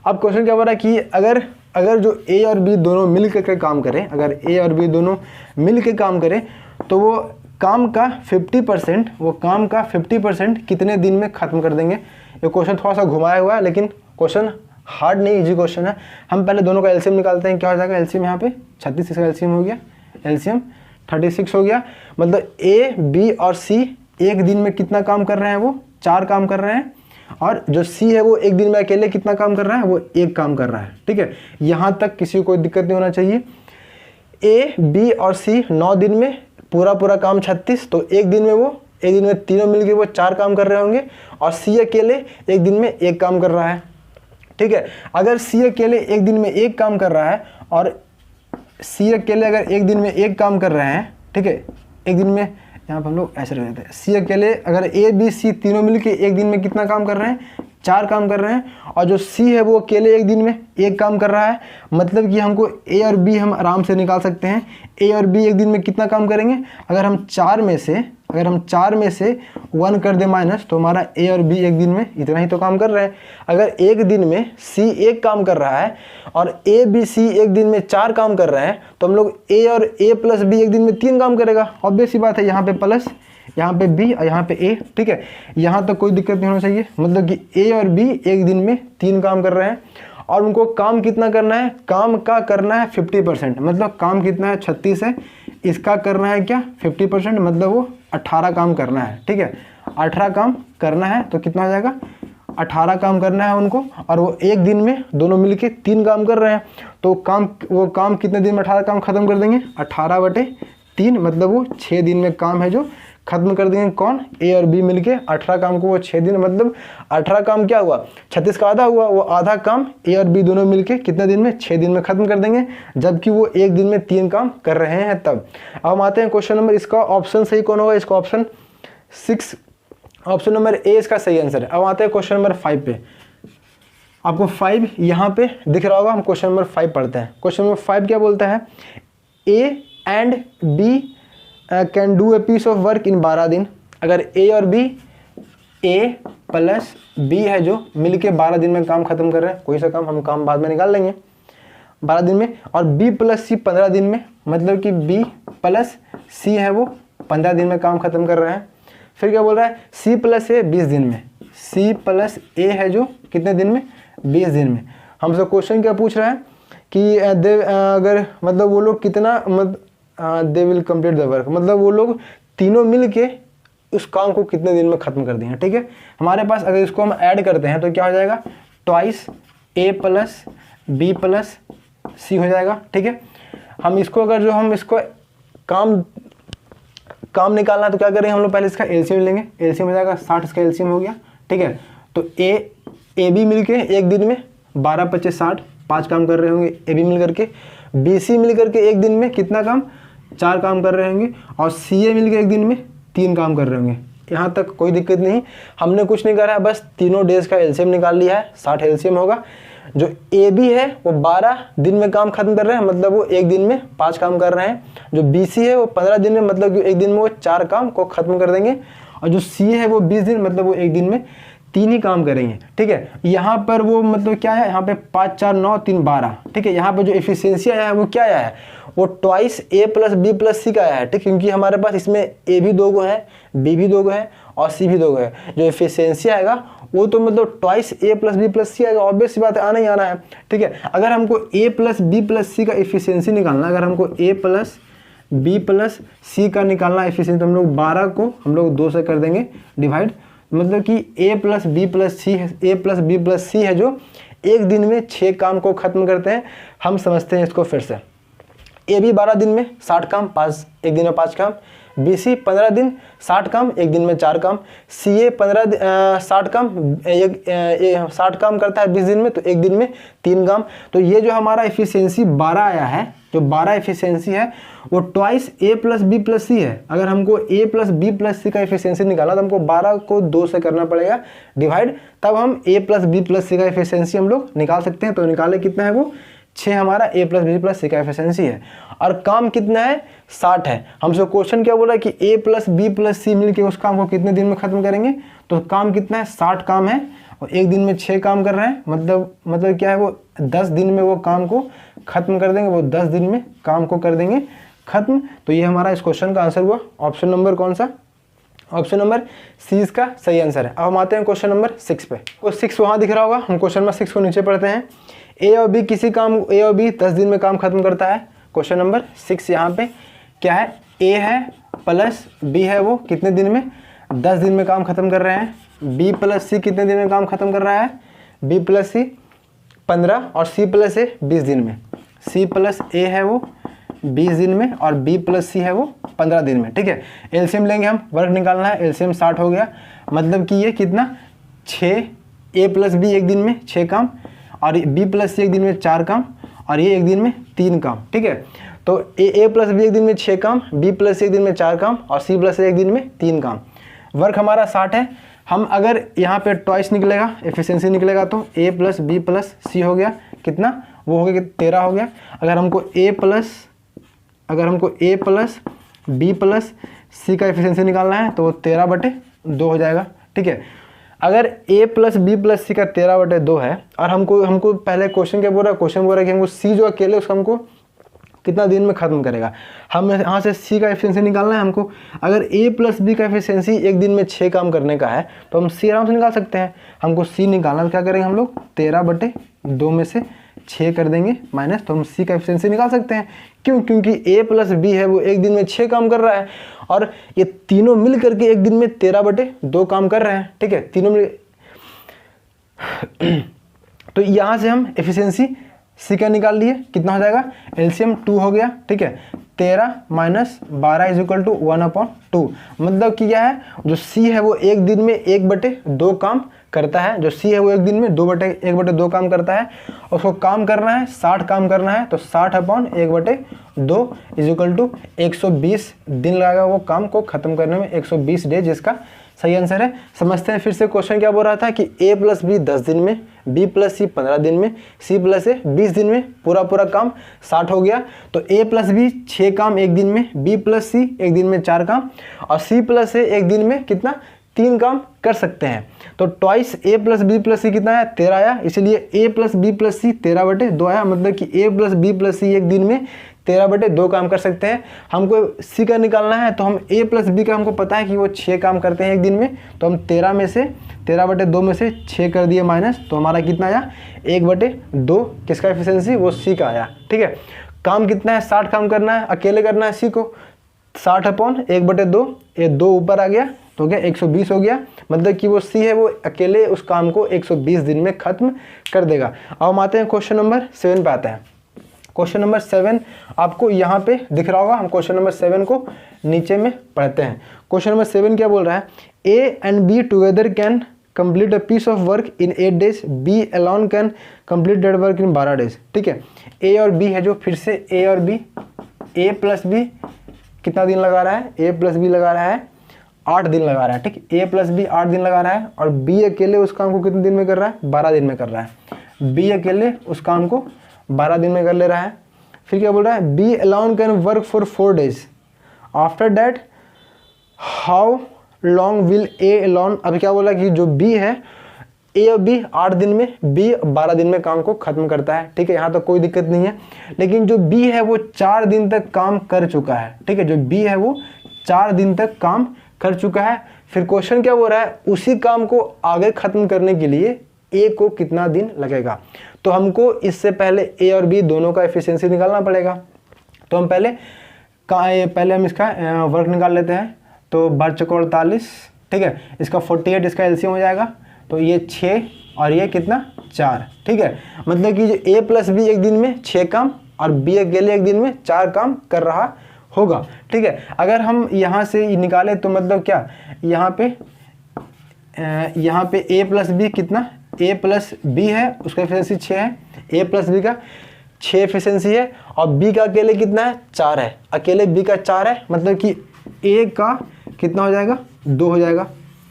अब क्वेश्चन क्या बोल रहा है कि अगर जो ए और बी दोनों मिल के काम करें, अगर ए और बी दोनों मिल के काम करें तो वो काम का 50% कितने दिन में खत्म कर देंगे। ये क्वेश्चन थोड़ा सा घुमाया हुआ है लेकिन क्वेश्चन हार्ड नहीं, इजी क्वेश्चन है। हम पहले दोनों का एलसीएम निकालते हैं। क्या हो जाएगा एलसीएम, यहाँ पे 36 इसका एलसीएम हो गया, एलसीएम 36 हो गया। मतलब ए बी और सी एक दिन में कितना काम कर रहे हैं, वो 4 काम कर रहे हैं, और जो सी है वो एक दिन में अकेले कितना काम कर रहा है, वो 1 काम कर रहा है, ठीक है। यहाँ तक किसी को कोई दिक्कत नहीं होना चाहिए। ए बी और सी 9 दिन में पूरा काम 36, तो एक दिन में तीनों मिलके वो 4 काम कर रहे होंगे और सी अकेले एक दिन में 1 काम कर रहा है, ठीक है। अगर सी अकेले एक दिन में 1 काम कर रहा है और सी अकेले अगर एक दिन में 1 काम कर रहे हैं, ठीक है, एक दिन में, यहाँ पर हम लोग ऐसे रख देते हैं, सी अकेले अगर ए बी सी तीनों मिलके एक दिन में कितना काम कर रहे हैं, 4 काम कर रहे हैं, और जो सी है वो अकेले एक दिन में 1 काम कर रहा है। मतलब कि हमको ए और बी हम आराम से निकाल सकते हैं। ए और बी एक दिन में कितना काम करेंगे, अगर हम 4 में से 1 कर दे माइनस, तो हमारा ए और बी एक दिन में इतना ही तो काम कर रहे हैं। अगर एक दिन में सी 1 काम कर रहा है और ए बी सी एक दिन में 4 काम कर रहे हैं, तो हम लोग ए और ए प्लस बी एक दिन में 3 काम करेगा। ऑब्वियस सी बात है, यहाँ पे प्लस, यहाँ पे बी और यहाँ पे ए, ठीक है। यहाँ तक कोई दिक्कत नहीं होना चाहिए। मतलब कि ए और बी एक दिन में 3 काम कर रहे हैं और उनको काम कितना करना है, काम का करना है 50%। मतलब काम कितना है 36 है, इसका करना है क्या 50%, मतलब वो 18 काम करना है, ठीक है। 18 काम करना है तो कितना हो जाएगा, 18 काम करना है उनको, और वो एक दिन में दोनों मिलके 3 काम कर रहे हैं, तो वो काम कितने दिन में 18 काम खत्म कर देंगे, 18/3, मतलब वो 6 दिन में काम है जो खत्म कर देंगे। कौन, ए और बी मिलके 18 काम को वो 6 दिन, मतलब 18 काम क्या हुआ, 36 का आधा हुआ, वो आधा काम ए और बी दोनों मिलके कितने दिन में, 6 दिन में खत्म कर देंगे, जबकि वो एक दिन में 3 काम कर रहे हैं तब। अब हम आते हैं क्वेश्चन नंबर, इसका ऑप्शन सही कौन होगा, इसका ऑप्शन 6, ऑप्शन नंबर ए इसका सही आंसर है। अब आते हैं क्वेश्चन नंबर 5 पे। आपको 5 यहाँ पे दिख रहा होगा, हम क्वेश्चन नंबर 5 पढ़ते हैं। क्वेश्चन नंबर 5 क्या बोलता है, A and B can do a piece of work in 12 दिन। अगर ए और बी, ए प्लस बी है जो मिलके 12 दिन में काम खत्म कर रहे हैं, कोई सा काम, हम काम बाद में निकाल लेंगे 12 दिन में, और बी प्लस सी 15 दिन में, मतलब कि बी प्लस सी है वो 15 दिन में काम खत्म कर रहे हैं। फिर क्या बोल रहा है, सी प्लस ए 20 दिन में, सी प्लस ए है जो कितने दिन में, 20 दिन में। हमसे क्वेश्चन क्या पूछ रहा है कि अगर मतलब वो लोग कितना they will complete the work, मतलब वो लोग तीनों मिल के उस काम को कितने दिन में ख़त्म कर देंगे। ठीक है, हमारे पास अगर इसको हम ऐड करते हैं तो क्या हो जाएगा, ट्वाइस ए प्लस बी प्लस सी हो जाएगा। ठीक है, हम इसको अगर जो हम इसको काम निकालना है तो क्या करेंगे हम लोग, पहले इसका एलसीएम लेंगे, एलसीएम हो जाएगा 60, इसका एलसीएम हो गया। ठीक है, तो ए बी मिल के एक दिन में 12 25 60 5 काम कर रहे होंगे ए बी मिल करके, बी सी मिल करके एक दिन में कितना काम, 4 काम कर रहे होंगे, और सी ए मिल के एक दिन में 3 काम कर रहे होंगे। यहाँ तक कोई दिक्कत नहीं, हमने कुछ नहीं करा है, बस तीनों डेज का एलसीएम निकाल लिया है, 60 एलसीएम होगा। जो ए बी है वो 12 दिन में काम खत्म कर रहे हैं, मतलब वो एक दिन में 5 काम कर रहे हैं। जो बी सी है वो 15 दिन में, मतलब कि एक दिन में वो 4 काम को खत्म कर देंगे। और जो सी है वो 20 दिन, मतलब वो एक दिन में 3 ही काम करेंगे। ठीक है, यहाँ पर वो मतलब क्या है, यहाँ पे 5 4 9 3 12। ठीक है, यहाँ पे जो एफिशिएंसी आया है वो क्या आया है, वो ट्वाइस ए प्लस बी प्लस सी का आया है। ठीक, क्योंकि हमारे पास इसमें ए भी 2 गो है, बी भी 2 गो है और सी भी 2 गो है। जो एफिशिएंसी आएगा वो तो मतलब ट्वाइस ए प्लस बी प्लस सी आएगा, ऑब्वियस सी बात है, आना ही आना है। ठीक है, अगर हमको ए प्लस बी प्लस सी का एफिशिएंसी निकालना, अगर हमको ए प्लस बी प्लस सी का निकालना एफिशिएंसी, तो हम लोग 12 को हम लोग 2 से कर देंगे डिवाइड, मतलब कि ए प्लस बी प्लस सी है, ए प्लस बी प्लस सी है जो एक दिन में 6 काम को खत्म करते हैं। हम समझते हैं इसको फिर से, ए बी 12 दिन में 60 काम, 5 एक दिन में 5 काम, बी सी 15 दिन 60 काम, एक दिन में 4 काम, सी ए 60 काम 60 काम करता है 20 दिन में, तो एक दिन में 3 काम। तो ये जो हमारा एफिशिएंसी 12 आया है, जो 12 एफिशिएंसी है वो ट्वाइस ए प्लस बी प्लस सी है। अगर हमको ए प्लस बी प्लस सी का एफिशिएंसी निकालना तो हमको 12 को 2 से करना पड़ेगा डिवाइड, तब हम ए प्लस बी प्लस सी का एफिशिएंसी हम लोग निकाल सकते हैं। तो निकाले कितना है वो 6 हमारा ए प्लस बी प्लस सी का एफिशिएंसी है, और काम कितना है 60 है। हमसे क्वेश्चन क्या बोला कि ए प्लस बी प्लस सी मिलके उस काम को कितने दिन में खत्म करेंगे, तो काम कितना है 60 काम है, और एक दिन में 6 काम कर रहे हैं, मतलब क्या है वो 10 दिन में वो काम को खत्म कर देंगे, वो 10 दिन में काम को कर देंगे खत्म। तो ये हमारा इस क्वेश्चन का आंसर हुआ ऑप्शन नंबर कौन सा, ऑप्शन नंबर सी इसका सही आंसर है। अब हम आते हैं क्वेश्चन नंबर 6 पे। वो 6 वहाँ दिख रहा होगा, हम क्वेश्चन नंबर 6 को नीचे पढ़ते हैं। ए और बी किसी काम, ए और बी 10 दिन में काम खत्म करता है। क्वेश्चन नंबर 6 यहाँ पे क्या है, ए है प्लस बी है, वो कितने दिन में 10 दिन में काम खत्म कर रहे हैं। बी प्लस सी कितने दिन में काम खत्म कर रहा है, बी प्लस सी 15 और सी प्लस ए 20 दिन में। सी प्लस ए है वो 20 दिन में और बी प्लस सी है वो 15 दिन में। ठीक है, एलसीएम लेंगे हम, वर्क निकालना है, एलसीएम 60 हो गया, मतलब कि ये कितना 6, ए प्लस बी एक दिन में 6 काम, और बी प्लस सी एक दिन में 4 काम, और ये एक दिन में 3 काम। ठीक है, तो ए प्लस बी एक दिन में 6 काम, बी प्लस सी एक दिन में 4 काम, और सी प्लस ए एक दिन में 3 काम। वर्क हमारा 60 है। हम अगर यहाँ पे ट्वाइस निकलेगा, एफिशिएंसी निकलेगा, तो ए प्लस बी प्लस सी हो गया कितना, वो हो गया 13 हो गया। अगर हमको ए प्लस बी प्लस सी का एफिशिएंसी निकालना है तो वो 13/2 हो जाएगा। ठीक है, अगर ए प्लस बी प्लस सी का 13/2 है, और हमको पहले क्वेश्चन क्या बोल रहा है, क्वेश्चन बोल रहा है कि हमको सी जो अकेले उसका हमको कितना दिन में खत्म करेगा। हम यहाँ से सी का एफिशिएंसी निकालना है हमको। अगर ए प्लस बी का एफिशिएंसी एक दिन में 6 काम करने का है तो हम सी आराम से निकाल सकते हैं। हमको सी निकालना, तो क्या करेंगे हम लोग 13/2 में से 6 कर देंगे माइनस, तो हम सी का एफिशिएंसी निकाल सकते हैं। क्यों, क्योंकि ए प्लस बी है वो एक दिन में 6 काम कर रहा है, और ये तीनों मिल करके एक दिन में 13/2 काम कर रहे हैं। ठीक है, तीनों मिल तो यहाँ से हम एफिशिएंसी सी का निकाल लिए, कितना हो जाएगा, एलसीएम 2 हो गया। ठीक है, 13 माइनस 12 इज इक्वल टू 1/2, मतलब कि क्या है, जो सी है वो एक दिन में 1/2 काम करता है। जो सी है वो एक दिन में 1/2 काम करता है, और उसको काम करना है 60 काम करना है, तो 60/1/2 इज इक्वल टू 120 दिन लगेगा वो काम को खत्म करने में, 120 डेज, जिसका सही आंसर है। समझते हैं फिर से क्वेश्चन क्या बोल रहा था कि ए प्लस बी 10 दिन में, बी प्लस सी 15 दिन में, सी प्लस ए 20 दिन में, पूरा काम 60 हो गया। तो ए प्लस बी 6 काम एक दिन में, बी प्लस सी एक दिन में 4 काम, और सी प्लस ए एक दिन में कितना 3 काम कर सकते हैं। तो ट्वाइस ए प्लस बी प्लस सी कितना आया, 13 आया, इसलिए ए प्लस बी प्लस सी 13/2 आया, मतलब कि ए प्लस बी प्लस सी एक दिन में 13/2 काम कर सकते हैं। हमको सी का निकालना है तो हम ए प्लस बी का हमको पता है कि वो 6 काम करते हैं एक दिन में, तो हम 13/2 में से 6 कर दिए माइनस, तो हमारा कितना आया 1/2 किसका एफिशिएंसी, वो सी का आया। ठीक है, काम कितना है 60 काम करना है, अकेले करना है सी को, 60/1/2, ये 2 ऊपर आ गया तो क्या 120 हो गया, मतलब कि वो सी है वो अकेले उस काम को 120 दिन में खत्म कर देगा। अब हम आते हैं क्वेश्चन नंबर 7 पे आते हैं। क्वेश्चन नंबर 7 आपको यहाँ पे दिख रहा होगा, हम क्वेश्चन नंबर 7 को नीचे में पढ़ते हैं। क्वेश्चन नंबर 7 क्या बोल रहा है, A and B together can complete a piece of work in 8 days, B alone can complete that work in 12 days। ठीक है, ए और बी है जो, फिर से ए और बी, ए प्लस बी कितना दिन लगा रहा है, ए प्लस बी लगा रहा है 8 दिन लगा रहा है। ठीक, ए प्लस बी 8 दिन लगा रहा है, और बी अकेले उस काम को कितने दिन में कर रहा है, 12 दिन में कर रहा है। बी अकेले उस काम को 12 दिन में कर ले रहा है। फिर क्या बोल रहा है, B alone can work for 4 days, after that how long will A alone. अब क्या बोला कि जो बी है, ए और बी 8 दिन में, बी 12 दिन में काम को खत्म करता है। ठीक है, यहाँ तो कोई दिक्कत नहीं है, लेकिन जो बी है वो 4 दिन तक काम कर चुका है। ठीक है, जो बी है वो 4 दिन तक काम कर चुका है। फिर क्वेश्चन क्या बोल रहा है, उसी काम को आगे खत्म करने के लिए ए को कितना दिन लगेगा। तो हमको इससे पहले ए और बी दोनों का एफिशिएंसी निकालना पड़ेगा। तो हम पहले हम इसका वर्क निकाल लेते हैं। तो 12×4 = 48। ठीक है, इसका 48 इसका एलसीएम हो जाएगा, तो ये 6 और ये कितना 4। ठीक है, मतलब कि जो ए प्लस बी एक दिन में 6 काम और बी अकेले एक दिन में 4 काम कर रहा होगा। ठीक है, अगर हम यहाँ से निकालें तो मतलब क्या, यहाँ पे ए प्लस बी कितना, ए प्लस बी है उसका एफिशिएंसी 6 है, ए प्लस बी का 6 एफिशिएंसी है, और बी का अकेले कितना है 4 है, अकेले बी का 4 है, मतलब कि ए का कितना हो जाएगा 2 हो जाएगा।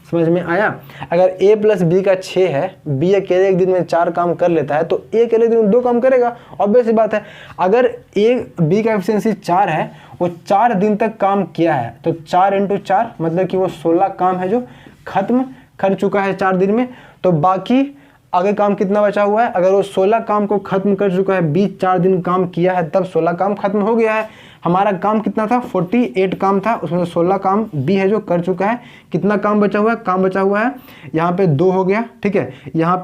समझ में आया। अगर a प्लस बी का 6 है, b अकेले एक दिन में 4 काम कर लेता है, तो a अकेले दिन में 2 काम करेगा, ऑब्वियस सी बात है। अगर b का एफिशिएंसी 4 है, वो 4 दिन तक काम किया है, तो 4 × 4 मतलब कि वो 16 काम है जो खत्म कर चुका है 4 दिन में। तो बाकी आगे काम कितना बचा हुआ है, अगर वो 16 काम को खत्म कर चुका है, 4 दिन काम किया है, तब 16 काम खत्म हो गया है। हमारा काम कितना था 48 काम था, उसमें 16 काम बी है जो कर चुका है। कितना काम बचा हुआ है, काम बचा हुआ है यहाँ पे 2 हो गया। ठीक है, यहाँ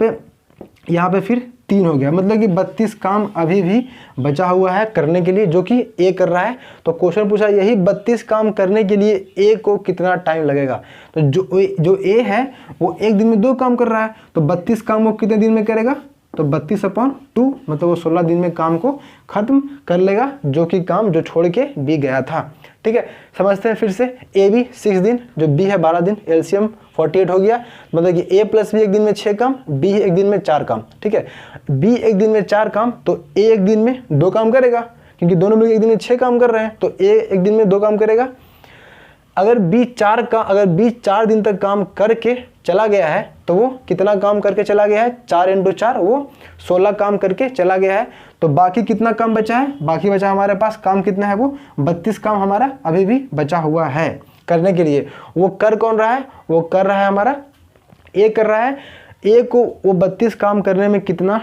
पे फिर 3 हो गया, मतलब कि 32 काम अभी भी बचा हुआ है करने के लिए, जो कि ए कर रहा है। तो क्वेश्चन पूछा यही 32 काम करने के लिए ए को कितना टाइम लगेगा। तो जो ए है वो एक दिन में 2 काम कर रहा है, तो 32 काम वो कितने दिन में करेगा, तो 32/2 मतलब वो 16 दिन में काम को खत्म कर लेगा, जो कि काम जो छोड़ के बी गया था। ठीक है, समझते हैं फिर से। ए बी 6 दिन, जो बी है 12 दिन, एलसीएम 48 हो गया, मतलब कि ए प्लस बी एक दिन में 6 काम, बी एक दिन में 4 काम। ठीक है, बी एक दिन में 4 काम, तो ए एक दिन में 2 काम करेगा, क्योंकि दोनों मिलकर एक दिन में 6 काम कर रहे हैं, तो ए एक दिन में 2 काम करेगा। अगर बी 4 दिन तक काम करके चला गया है, तो वो कितना काम करके चला गया है, 4 × 4 वो 16 काम करके चला गया है। तो बाकी कितना काम बचा है, बाकी बचा हमारे पास काम कितना है, वो 32 काम हमारा अभी भी बचा हुआ है करने के लिए। वो कर कौन रहा है, वो कर रहा है हमारा ए कर रहा है। ए को वो 32 काम करने में कितना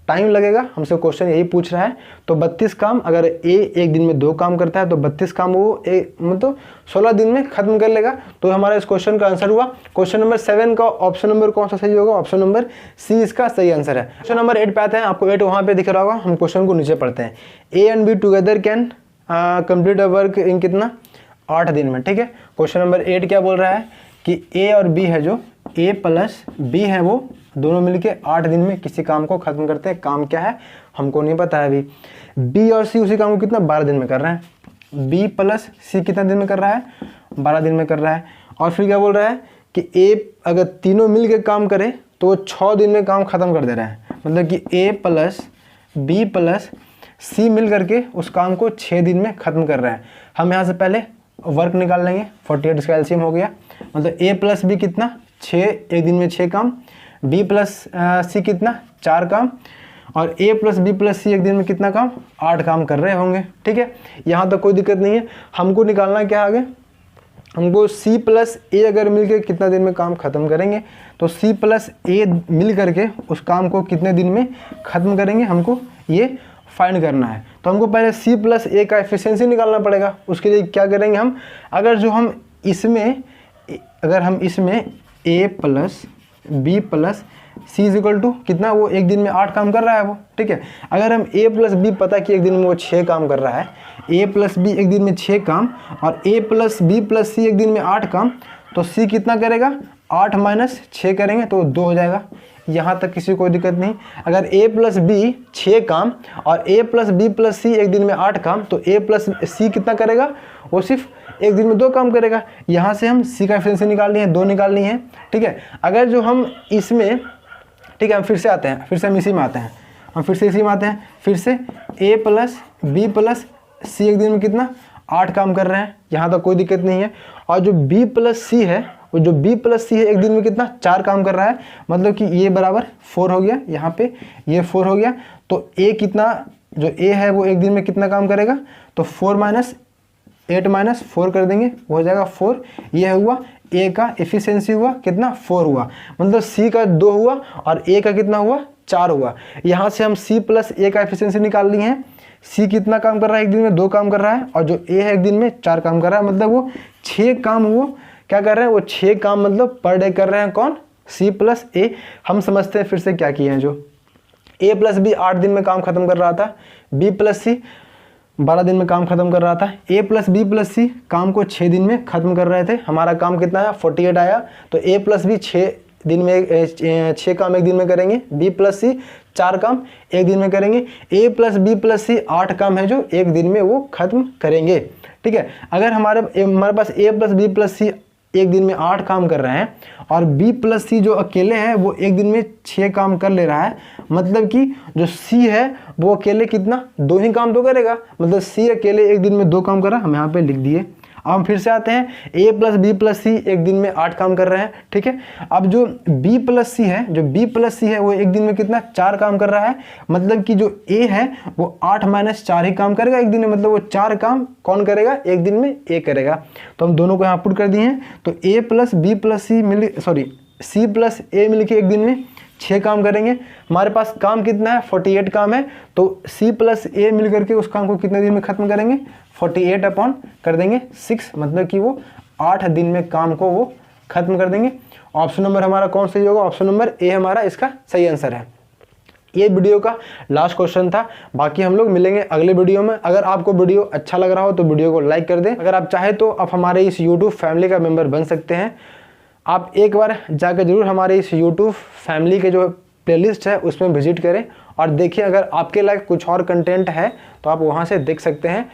टाइम लगेगा, हमसे क्वेश्चन यही पूछ रहा है। तो 32 काम, अगर ए एक दिन में 2 काम करता है, तो 32 काम वो मतलब 16 दिन में खत्म कर लेगा। तो हमारा इस क्वेश्चन का आंसर हुआ। क्वेश्चन नंबर 7 का ऑप्शन नंबर कौन सा सही होगा, ऑप्शन नंबर सी इसका सही आंसर है। क्वेश्चन नंबर 8 पे आते हैं, आपको 8 वहाँ पे दिख रहा होगा, हम क्वेश्चन को नीचे पढ़ते हैं। ए and B together can complete a work in कितना 8 दिन में। ठीक है, क्वेश्चन नंबर 8 क्या बोल रहा है कि ए और बी है जो, ए प्लस बी है वो दोनों मिलके 8 दिन में किसी काम को खत्म करते हैं। काम क्या है हमको नहीं पता है अभी। बी और सी उसी काम को कितना 12 दिन में कर रहे हैं। बी प्लस सी कितना दिन में कर रहा है, 12 दिन में कर रहा है। और फिर क्या बोल रहा है कि ए अगर तीनों मिल के काम करे तो वो 6 दिन में काम खत्म कर दे रहे हैं, मतलब कि ए प्लस बी प्लस सी मिल करके उस काम को 6 दिन में खत्म कर रहे हैं। हम यहाँ से पहले वर्क निकाल लेंगे, 48 इसका एलसीएम हो गया, मतलब ए प्लस बी कितना 6, एक दिन में 6 काम, बी प्लस सी कितना 4 काम, और ए प्लस बी प्लस सी एक दिन में कितना काम 8 काम कर रहे होंगे। ठीक है, यहाँ तक कोई दिक्कत नहीं है। हमको निकालना क्या आगे, हमको सी प्लस ए अगर मिल के कितना दिन में काम खत्म करेंगे, तो सी प्लस ए मिल करके उस काम को कितने दिन में खत्म करेंगे, हमको ये फाइंड करना है। तो हमको पहले सी प्लस ए का एफिशिएंसी निकालना पड़ेगा। उसके लिए क्या करेंगे हम, अगर हम इसमें A plus B plus C is equal to कितना, वो एक दिन में 8 काम कर रहा है वो, ठीक है। अगर हम ए प्लस बी पता कि एक दिन में वो 6 काम कर रहा है, ए प्लस बी एक दिन में 6 काम और ए प्लस बी प्लस सी एक दिन में 8 काम, तो सी कितना करेगा, 8 माइनस 6 करेंगे तो 2 हो जाएगा। यहाँ तक किसी को कोई दिक्कत नहीं। अगर a प्लस बी 6 काम और a प्लस बी प्लस सी एक दिन में 8 काम, तो a प्लस सी कितना करेगा, वो सिर्फ एक दिन में 2 काम करेगा। यहाँ से हम c का एफिशिएंसी निकालनी है, 2 निकालनी है, ठीक है। अगर जो हम इसमें, ठीक है, हम फिर से आते हैं, फिर से हम इसी में आते हैं, फिर से a प्लस बी प्लस सी एक दिन में कितना 8 काम कर रहे हैं, यहाँ तक कोई दिक्कत नहीं है। और जो b प्लस सी है, वो जो b प्लस सी है एक दिन में कितना 4 काम कर रहा है, मतलब कि ये बराबर 4 हो गया, यहाँ पे ये 4 हो गया। तो a कितना, जो a है वो एक दिन में कितना काम करेगा, तो 4 माइनस 8 माइनस 4 कर देंगे, वो हो जाएगा 4। ये हुआ a का एफिशिएंसी, हुआ कितना 4 हुआ, मतलब c का 2 हुआ और a का कितना हुआ 4 हुआ। यहाँ से हम c प्लस a का एफिशिएंसी निकाल लिए हैं। c कितना काम कर रहा है, एक दिन में 2 काम कर रहा है, और जो a है एक दिन में 4 काम कर रहा है, मतलब वो 6 काम वो क्या कर रहे हैं, वो 6 काम मतलब पर डे कर रहे हैं। कौन, c प्लस ए। हम समझते हैं फिर से क्या किए हैं। जो a प्लस बी 8 दिन में काम खत्म कर रहा था, b प्लस सी 12 दिन में काम खत्म कर रहा था, a प्लस बी प्लस सी काम को 6 दिन में खत्म कर रहे थे। हमारा काम कितना आया, 48 आया। तो a प्लस बी 6 दिन में 6 काम एक दिन में करेंगे, b प्लस सी 4 काम एक दिन में करेंगे, a प्लस बी प्लस सी 8 काम है जो एक दिन में वो खत्म करेंगे, ठीक है। अगर हमारे पास a प्लस बी प्लस सी एक दिन में 8 काम कर रहे हैं और b प्लस सी जो अकेले हैं वो एक दिन में 6 काम कर ले रहा है, मतलब कि जो c है वो अकेले कितना 2 ही काम तो करेगा, मतलब c अकेले एक दिन में 2 काम कर रहा है। हम यहाँ पे लिख दिए। अब हम फिर से आते हैं, a प्लस बी प्लस सी एक दिन में 8 काम कर रहे हैं, ठीक है। अब जो b प्लस सी है, वो एक दिन में कितना 4 काम कर रहा है, मतलब कि जो a है वो 8 माइनस 4 ही काम करेगा एक दिन में, मतलब वो 4 काम कौन करेगा, एक दिन में a करेगा। तो हम दोनों को यहाँ पुट कर दिए हैं। तो a plus B plus C c plus a मिल के एक दिन में 6 काम करेंगे। हमारे पास काम कितना है, 48 काम है। तो c प्लस a मिल करके उस काम को कितने दिन में खत्म करेंगे, 48 अपॉन कर देंगे 6, मतलब कि वो 8 दिन में काम को वो खत्म कर देंगे। ऑप्शन नंबर हमारा कौन सही होगा, ऑप्शन नंबर ए हमारा इसका सही आंसर है। ये वीडियो का लास्ट क्वेश्चन था, बाकी हम लोग मिलेंगे अगले वीडियो में। अगर आपको वीडियो अच्छा लग रहा हो तो वीडियो को लाइक कर दें। अगर आप चाहे तो आप हमारे इस यूट्यूब फैमिली का मेंबर बन सकते हैं। आप एक बार जाकर जरूर हमारे इस यूट्यूब फैमिली के जो प्लेलिस्ट है उसमें विजिट करें और देखिए, अगर आपके लायक कुछ और कंटेंट है तो आप वहाँ से देख सकते हैं।